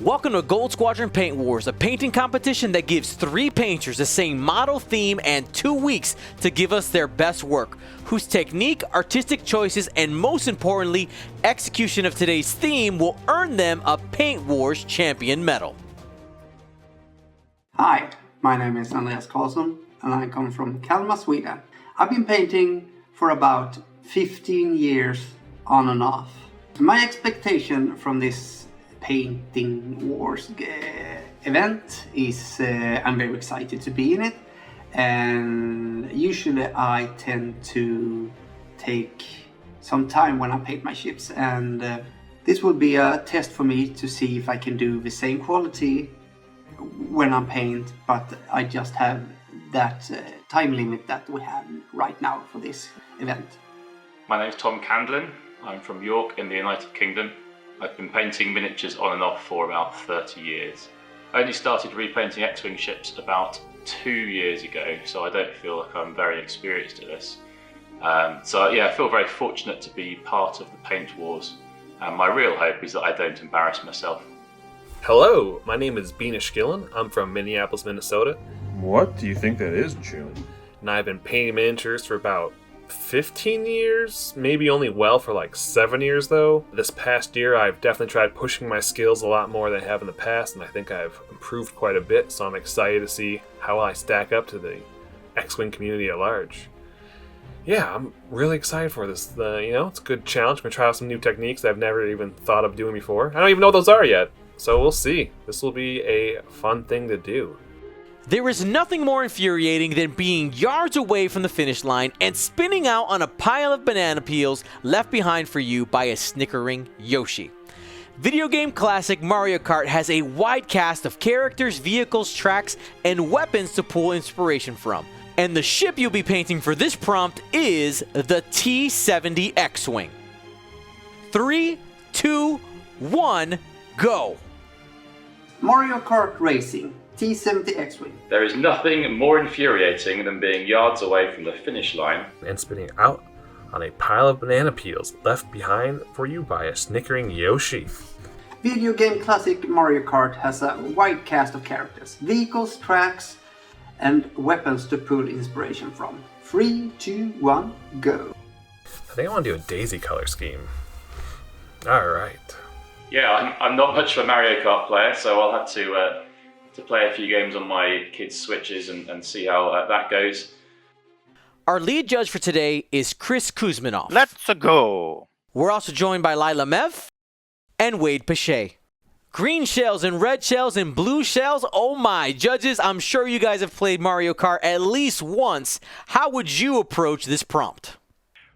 Welcome to Gold Squadron Paint Wars, a painting competition that gives 3 painters the same model, theme, and 2 weeks to give us their best work, whose technique, artistic choices, and most importantly, execution of today's theme will earn them a Paint Wars Champion medal. Hi, my name is Andreas Karlsson and I come from Kalmar, Sweden. I've been painting for about 15 years on and off. My expectation from this Painting Wars event is I'm very excited to be in it, and usually I tend to take some time when I paint my ships, and this will be a test for me to see if I can do the same quality when I paint, but I just have that time limit that we have right now for this event. My name is Candlin. I'm from York in the United Kingdom. I've been painting miniatures on and off for about 30 years. I only started repainting X-Wing ships about 2 years ago, so I don't feel like I'm very experienced at this. So yeah, I feel very fortunate to be part of the Paint Wars, and my real hope is that I don't embarrass myself. Hello, my name is Benesh Gillin. I'm from Minneapolis, Minnesota. What do you think that is, June? And I've been painting miniatures for about 15 years, maybe only well for like 7 years though. This past year I've definitely tried pushing my skills a lot more than I have in the past, and I think I've improved quite a bit, so I'm excited to see how I stack up to the X-Wing community at large. Yeah, I'm really excited for this. It's a good challenge. I'm going to try out some new techniques that I've never even thought of doing before. I don't even know what those are yet, so we'll see. This will be a fun thing to do. There is nothing more infuriating than being yards away from the finish line and spinning out on a pile of banana peels left behind for you by a snickering Yoshi. Video game classic Mario Kart has a wide cast of characters, vehicles, tracks, and weapons to pull inspiration from. And the ship you'll be painting for this prompt is the T-70 X-Wing. 3, 2, 1, go! Mario Kart Racing. T-70 X-Wing. There is nothing more infuriating than being yards away from the finish line and spinning out on a pile of banana peels left behind for you by a snickering Yoshi. Video game classic Mario Kart has a wide cast of characters, vehicles, tracks, and weapons to pull inspiration from. 3, 2, 1, go. I think I want to do a daisy color scheme. Alright. Yeah, I'm not much of a Mario Kart player, so I'll have to play a few games on my kids' Switches and see how that goes. Our lead judge for today is Kuzmanoff. Let's go! We're also joined by Lyla Mev and Piche. Green shells and red shells and blue shells. Oh my, judges, I'm sure you guys have played Mario Kart at least once. How would you approach this prompt?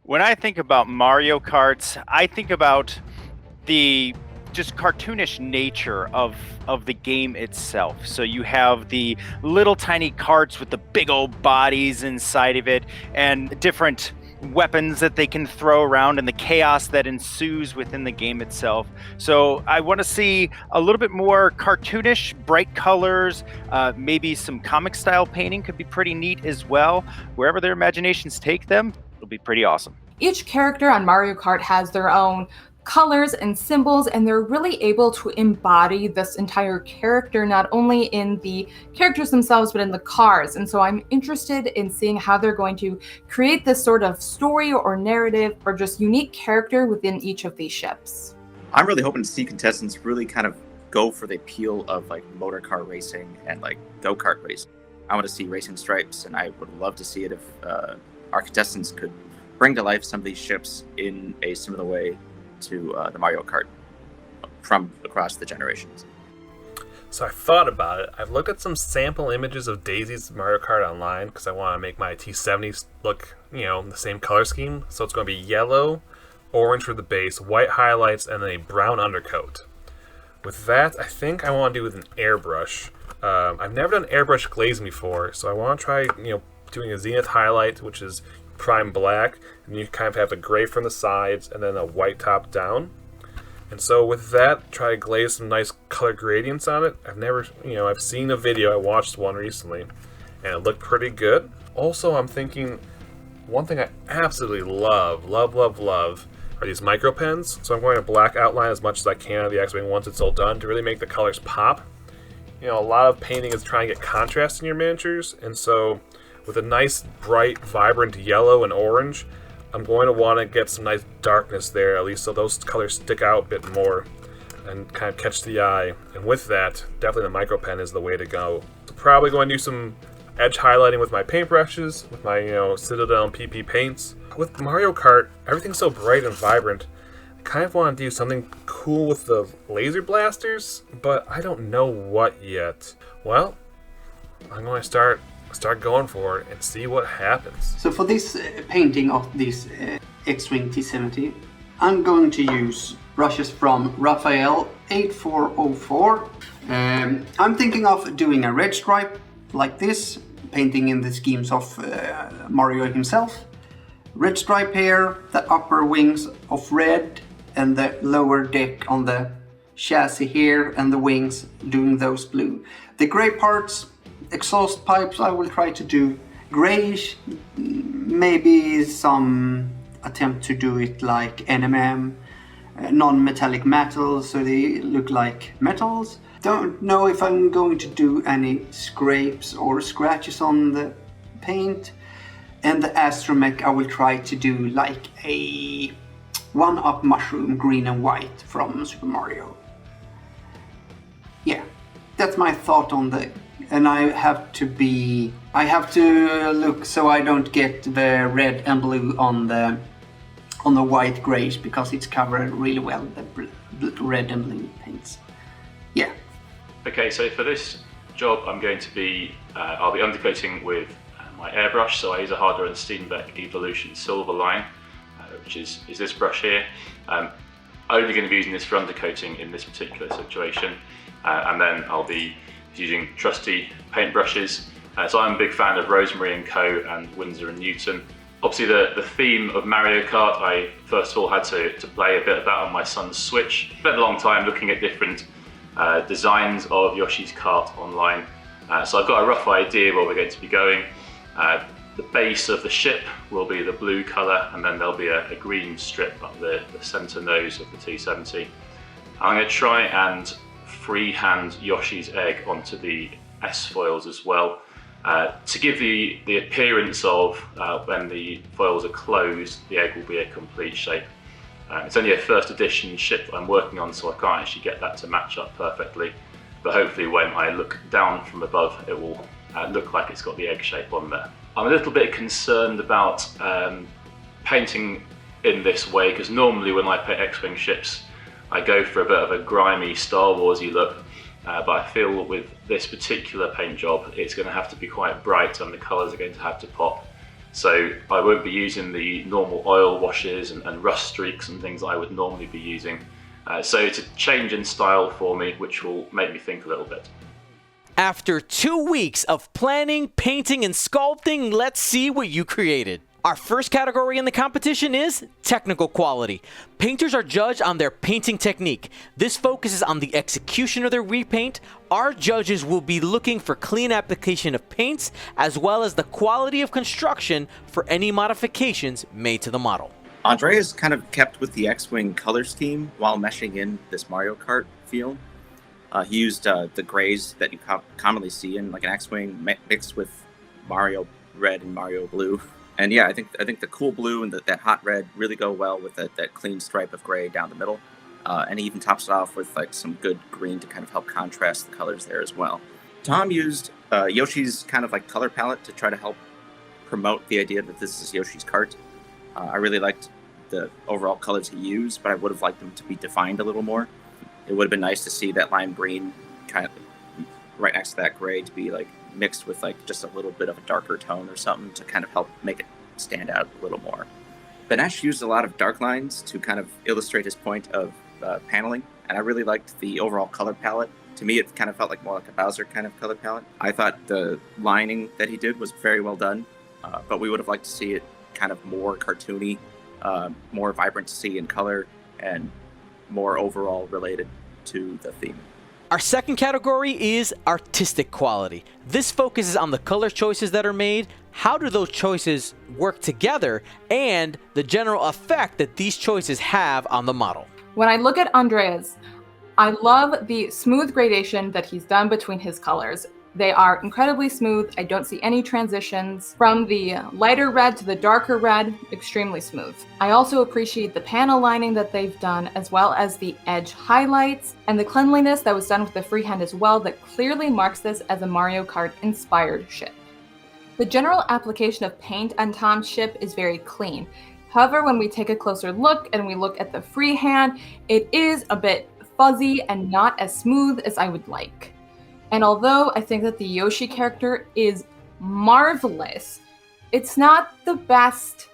When I think about Mario Karts, I think about the just cartoonish nature of the game itself. So you have the little tiny carts with the big old bodies inside of it, and different weapons that they can throw around, and the chaos that ensues within the game itself. So I want to see a little bit more cartoonish, bright colors, maybe some comic style painting could be pretty neat as well. Wherever their imaginations take them, it'll be pretty awesome. Each character on Mario Kart has their own colors and symbols, and they're really able to embody this entire character, not only in the characters themselves, but in the cars. And so I'm interested in seeing how they're going to create this sort of story or narrative or just unique character within each of these ships. I'm really hoping to see contestants really kind of go for the appeal of like motor car racing and like go-kart racing. I want to see racing stripes, and I would love to see it if our contestants could bring to life some of these ships in a similar way to the Mario Kart from across the generations. So I thought about it. I've looked at some sample images of Daisy's Mario Kart online because I want to make my T-70s look, the same color scheme. So it's going to be yellow, orange for the base, white highlights, and then a brown undercoat. With that, I think I want to do with an airbrush. I've never done airbrush glazing before, so I want to try, doing a zenith highlight, which is prime black, and you kind of have a gray from the sides and then a white top down. And so with that, try to glaze some nice color gradients on it. I've seen a video, I watched one recently, and it looked pretty good. Also, I'm thinking, one thing I absolutely love are these micro pens. So I'm going to black outline as much as I can of the X-Wing once it's all done to really make the colors pop. You know, a lot of painting is trying to get contrast in your miniatures, and so with a nice, bright, vibrant yellow and orange, I'm going to want to get some nice darkness there, at least so those colors stick out a bit more and kind of catch the eye. And with that, definitely the micro pen is the way to go. So probably going to do some edge highlighting with my paintbrushes, with my, Citadel and PP paints. With Mario Kart, everything's so bright and vibrant. I kind of want to do something cool with the laser blasters, but I don't know what yet. Well, I'm going to start going for it and see what happens. So for this painting of this X-Wing T70, I'm going to use brushes from Raphael 8404. I'm thinking of doing a red stripe like this, painting in the schemes of Mario himself. Red stripe here, the upper wings of red, and the lower deck on the chassis here, and the wings doing those blue. The gray parts, exhaust pipes, I will try to do grayish, maybe some attempt to do it like NMM, non-metallic metal, so they look like metals. Don't know if I'm going to do any scrapes or scratches on the paint. And the astromech I will try to do like a one-up mushroom, green and white from Super Mario. Yeah, that's my thought on the... And I have to look so I don't get the red and blue on the white grays, because it's covered really well, the red and blue paints. Yeah. Okay, so for this job I'm going to be, I'll be undercoating with my airbrush, so I use a Harder and Steenbeck Evolution Silver line, which is this brush here. Only going to be using this for undercoating in this particular situation, and then I'll be using trusty paint brushes. So I'm a big fan of Rosemary & Co. and Winsor & Newton. Obviously the theme of Mario Kart, I first of all had to play a bit of that on my son's Switch. Spent a long time looking at different designs of Yoshi's Kart online. So I've got a rough idea where we're going to be going. The base of the ship will be the blue colour, and then there'll be a green strip up the centre nose of the T70. I'm going to try and freehand Yoshi's egg onto the S foils as well, to give the appearance of when the foils are closed, the egg will be a complete shape. It's only a first edition ship that I'm working on, so I can't actually get that to match up perfectly, but hopefully when I look down from above it will look like it's got the egg shape on there. I'm a little bit concerned about painting in this way, because normally when I paint X-Wing ships I go for a bit of a grimy Star Warsy look, but I feel with this particular paint job it's going to have to be quite bright and the colours are going to have to pop. So I won't be using the normal oil washes and rust streaks and things that I would normally be using. So it's a change in style for me, which will make me think a little bit. After 2 weeks of planning, painting, and sculpting, let's see what you created. Our first category in the competition is technical quality. Painters are judged on their painting technique. This focuses on the execution of their repaint. Our judges will be looking for clean application of paints, as well as the quality of construction for any modifications made to the model. Andreas kind of kept with the X-Wing color scheme while meshing in this Mario Kart feel. He used the grays that you commonly see in like an X-Wing mixed with Mario red and Mario blue. And yeah, I think the cool blue and that hot red really go well with that clean stripe of gray down the middle. And he even tops it off with like some good green to kind of help contrast the colors there as well. Tom used Yoshi's kind of like color palette to try to help promote the idea that this is Yoshi's Kart. I really liked the overall colors he used, but I would have liked them to be defined a little more. It would have been nice to see that lime green kind of right next to that gray to be like mixed with like just a little bit of a darker tone or something to kind of help make it stand out a little more. Benesh used a lot of dark lines to kind of illustrate his point of paneling, and I really liked the overall color palette. To me, it kind of felt like more like a Bowser kind of color palette. I thought the lining that he did was very well done, but we would have liked to see it kind of more cartoony, more vibrant to see in color, and more overall related to the theme. Our second category is artistic quality. This focuses on the color choices that are made, how do those choices work together, and the general effect that these choices have on the model. When I look at Andreas, I love the smooth gradation that he's done between his colors. They are incredibly smooth. I don't see any transitions from the lighter red to the darker red, extremely smooth. I also appreciate the panel lining that they've done, as well as the edge highlights and the cleanliness that was done with the freehand as well, that clearly marks this as a Mario Kart inspired ship. The general application of paint on Tom's ship is very clean. However, when we take a closer look and we look at the freehand, it is a bit fuzzy and not as smooth as I would like. And although I think that the Yoshi character is marvelous, it's not the best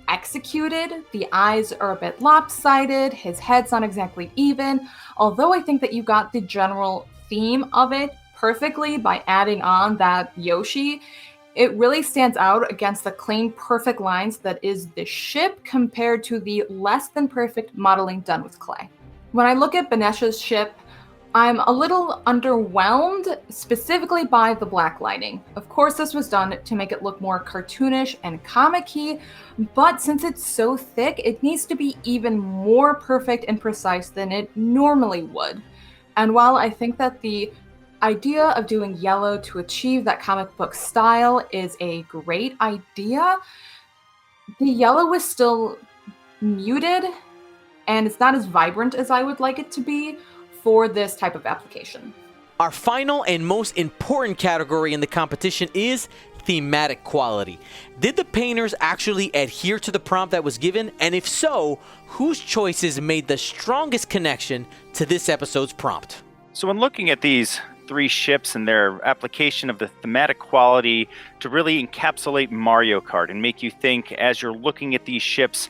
executed. The eyes are a bit lopsided, his head's not exactly even. Although I think that you got the general theme of it perfectly by adding on that Yoshi, it really stands out against the clean, perfect lines that is the ship compared to the less than perfect modeling done with clay. When I look at Benesh's ship, I'm a little underwhelmed, specifically by the black lighting. Of course, this was done to make it look more cartoonish and comic-y, but since it's so thick, it needs to be even more perfect and precise than it normally would. And while I think that the idea of doing yellow to achieve that comic book style is a great idea, the yellow is still muted, and it's not as vibrant as I would like it to be for this type of application. Our final and most important category in the competition is thematic quality. Did the painters actually adhere to the prompt that was given? And if so, whose choices made the strongest connection to this episode's prompt? So when looking at these three ships and their application of the thematic quality to really encapsulate Mario Kart and make you think as you're looking at these ships,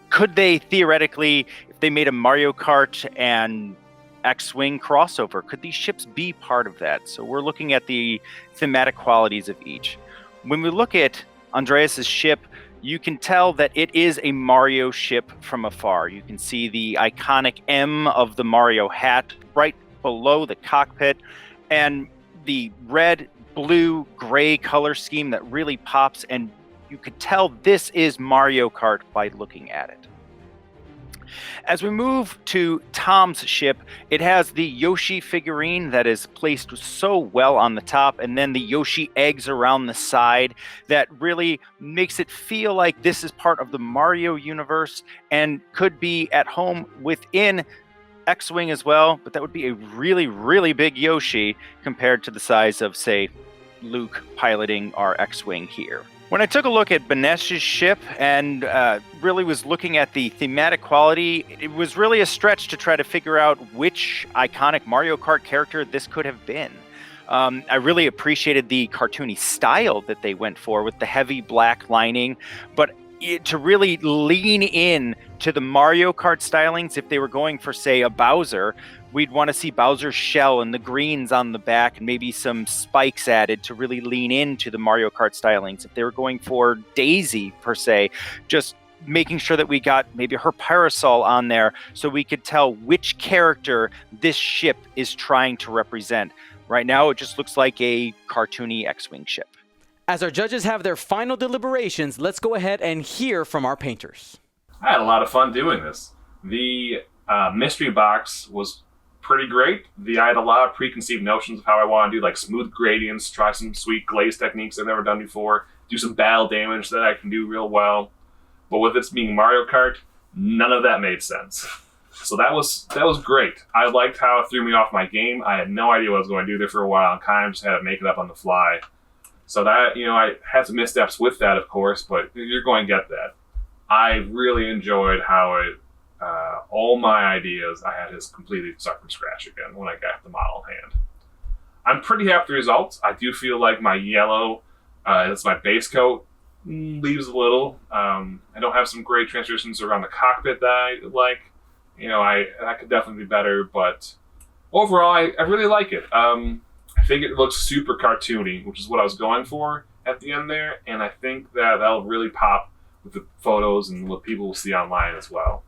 could they theoretically, if they made a Mario Kart and X-Wing crossover, could these ships be part of that? So we're looking at the thematic qualities of each. When we look at Andreas's ship, you can tell that it is a Mario ship from afar. You can see the iconic M of the Mario hat right below the cockpit, and the red, blue, gray color scheme that really pops, and you could tell this is Mario Kart by looking at it. As we move to Tom's ship, it has the Yoshi figurine that is placed so well on the top, and then the Yoshi eggs around the side that really makes it feel like this is part of the Mario universe and could be at home within X-Wing as well, but that would be a really, really big Yoshi compared to the size of, say, Luke piloting our X-Wing here. When I took a look at Benesh's ship and really was looking at the thematic quality, it was really a stretch to try to figure out which iconic Mario Kart character this could have been. I really appreciated the cartoony style that they went for with the heavy black lining, but to really lean in to the Mario Kart stylings, if they were going for, say, a Bowser, we'd want to see Bowser's shell and the greens on the back and maybe some spikes added to really lean into the Mario Kart stylings. If they were going for Daisy, per se, just making sure that we got maybe her parasol on there so we could tell which character this ship is trying to represent. Right now, it just looks like a cartoony X-Wing ship. As our judges have their final deliberations, let's go ahead and hear from our painters. I had a lot of fun doing this. The mystery box was pretty great. I had a lot of preconceived notions of how I want to do, like smooth gradients, try some sweet glaze techniques I've never done before, do some battle damage that I can do real well. But with this being Mario Kart, none of that made sense. So that was great. I liked how it threw me off my game. I had no idea what I was going to do there for a while and kind of just had to make it up on the fly. So that, I had some missteps with that, of course, but you're going to get that. I really enjoyed how it, all my ideas, I had to completely start from scratch again when I got the model in hand. I'm pretty happy with the results. I do feel like my yellow, that's my base coat, leaves a little. I don't have some great transitions around the cockpit that I like. I could definitely be better, but overall, I really like it. I think it looks super cartoony, which is what I was going for at the end there, and I think that'll really pop with the photos and what people will see online as well.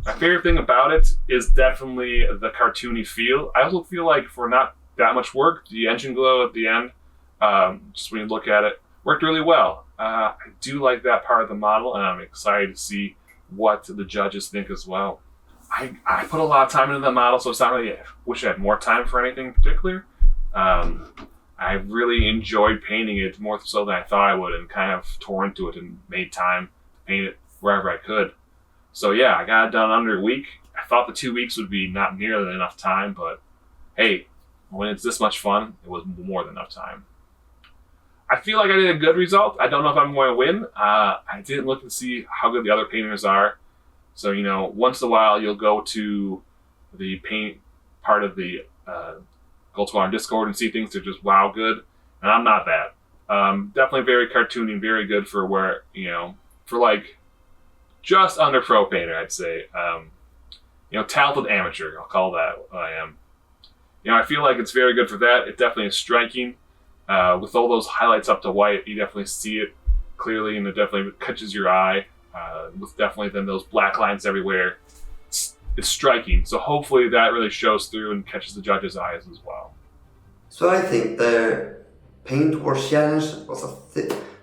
My favorite thing about it is definitely the cartoony feel. I also feel like for not that much work, the engine glow at the end, just when you look at it, worked really well. I do like that part of the model, and I'm excited to see what the judges think as well. I put a lot of time into the model, so it's not really, I wish I had more time for anything in particular. I really enjoyed painting it more so than I thought I would, and kind of tore into it and made time to paint it wherever I could. So yeah, I got it done under a week. I thought the 2 weeks would be not nearly enough time, but hey, when it's this much fun, it was more than enough time. I feel like I did a good result. I don't know if I'm going to win. I didn't look and see how good the other painters are. So, once in a while you'll go to the paint part of the Gold Squadron Discord and see things that are just wow good. And I'm not that. Definitely very cartoony, very good for where, for like just under pro painter, I'd say. Talented amateur, I'll call that what I am. I feel like it's very good for that. It definitely is striking. With all those highlights up to white, you definitely see it clearly, and it definitely catches your eye. With definitely then those black lines everywhere. It's striking. So hopefully that really shows through and catches the judges' eyes as well. So I think the Paint Wars Challenge was a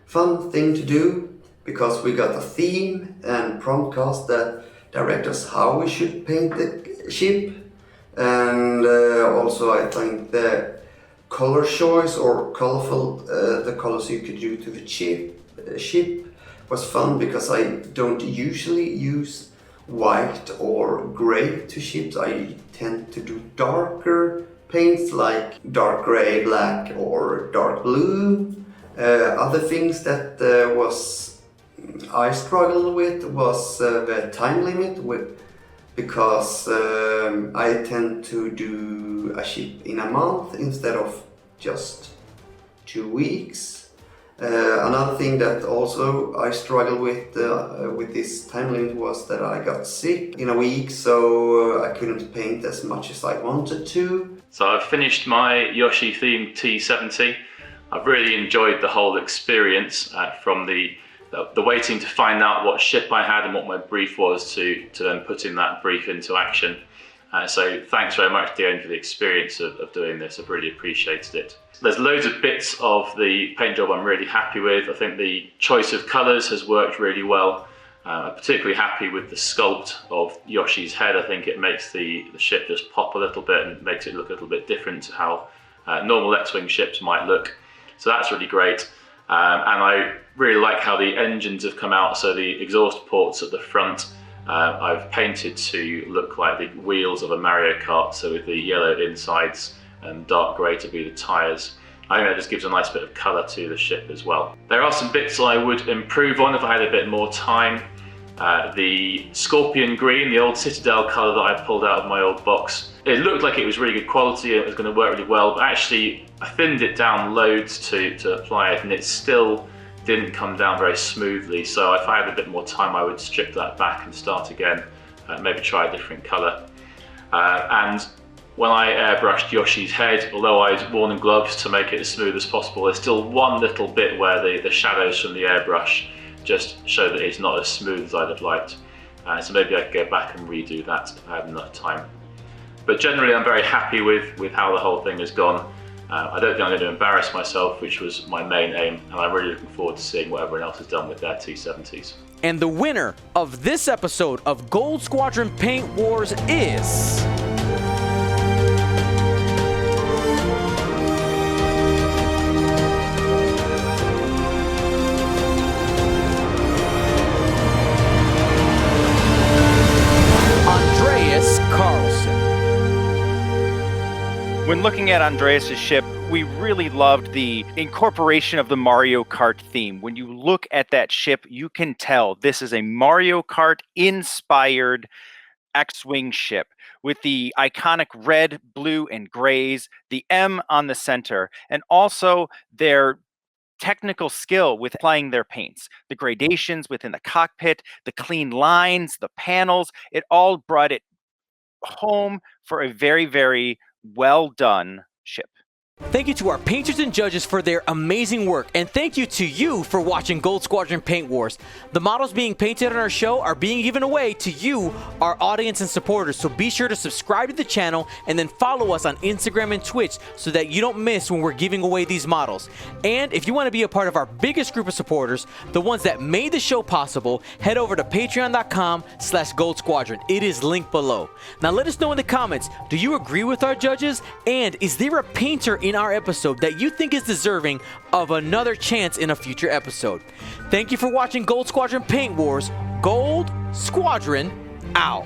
fun thing to do, because we got a theme and prompt cast that direct us how we should paint the ship. And also I think the color choice or colorful, the colors you could do to the ship was fun, because I don't usually use white or gray to ships. I tend to do darker paints like dark gray, black or dark blue. Other things that I struggled with was the time limit, because I tend to do a ship in a month instead of just 2 weeks. Another thing that also I struggled with this time limit was that I got sick in a week, so I couldn't paint as much as I wanted to. So I've finished my Yoshi themed T70. I've really enjoyed the whole experience, from the waiting to find out what ship I had and what my brief was to then putting that brief into action. So thanks very much, Dion, for the experience of doing this. I've really appreciated it. There's loads of bits of the paint job I'm really happy with. I think the choice of colours has worked really well. I'm particularly happy with the sculpt of Yoshi's head. I think it makes the ship just pop a little bit and makes it look a little bit different to how normal X-Wing ships might look. So that's really great. And I really like how the engines have come out. So the exhaust ports at the front, I've painted to look like the wheels of a Mario Kart, so with the yellow insides and dark grey to be the tyres. I think that just gives a nice bit of colour to the ship as well. There are some bits I would improve on if I had a bit more time. The Scorpion Green, the old Citadel colour that I pulled out of my old box, it looked like it was really good quality and it was going to work really well, but actually I thinned it down loads to apply it, and it still didn't come down very smoothly. So if I had a bit more time, I would strip that back and start again, maybe try a different colour. And when I airbrushed Yoshi's head, although I'd worn gloves to make it as smooth as possible, there's still one little bit where the shadows from the airbrush just show that it's not as smooth as I'd have liked. So maybe I could go back and redo that if I had enough time. But generally I'm very happy with how the whole thing has gone. I don't think I'm going to embarrass myself, which was my main aim, and I'm really looking forward to seeing what everyone else has done with their T70s. And the winner of this episode of Gold Squadron Paint Wars is... Andreas Karlsson. When looking at Andreas' ship, we really loved the incorporation of the Mario Kart theme. When you look at that ship, you can tell this is a Mario Kart inspired X-Wing ship with the iconic red, blue, and grays, the M on the center, and also their technical skill with applying their paints, the gradations within the cockpit, the clean lines, the panels, it all brought it home for a very, very well done ship. Thank you to our painters and judges for their amazing work, and thank you to you for watching Gold Squadron Paint Wars. The models being painted on our show are being given away to you, our audience and supporters, so be sure to subscribe to the channel and then follow us on Instagram and Twitch so that you don't miss when we're giving away these models. And if you want to be a part of our biggest group of supporters, the ones that made the show possible, head over to patreon.com/Gold Squadron. It is linked below. Now let us know in the comments, do you agree with our judges? And is there a painter in our episode that you think is deserving of another chance in a future episode? Thank you for watching Gold Squadron Paint Wars. Gold Squadron out.